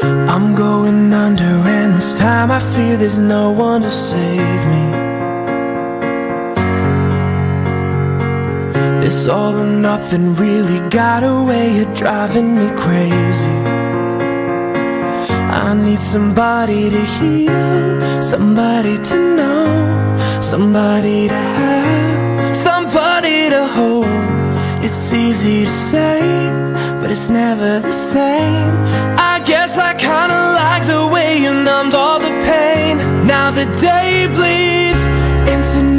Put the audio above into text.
I'm going under, and this time I fear there's no one to save me. This all or nothing really got a way of driving me crazy. I need somebody to heal, somebody to know, somebody to have, somebody to hold. It's easy to say, but it's never the same. I guess I kinda like the way you numbed all the pain. Now the day bleeds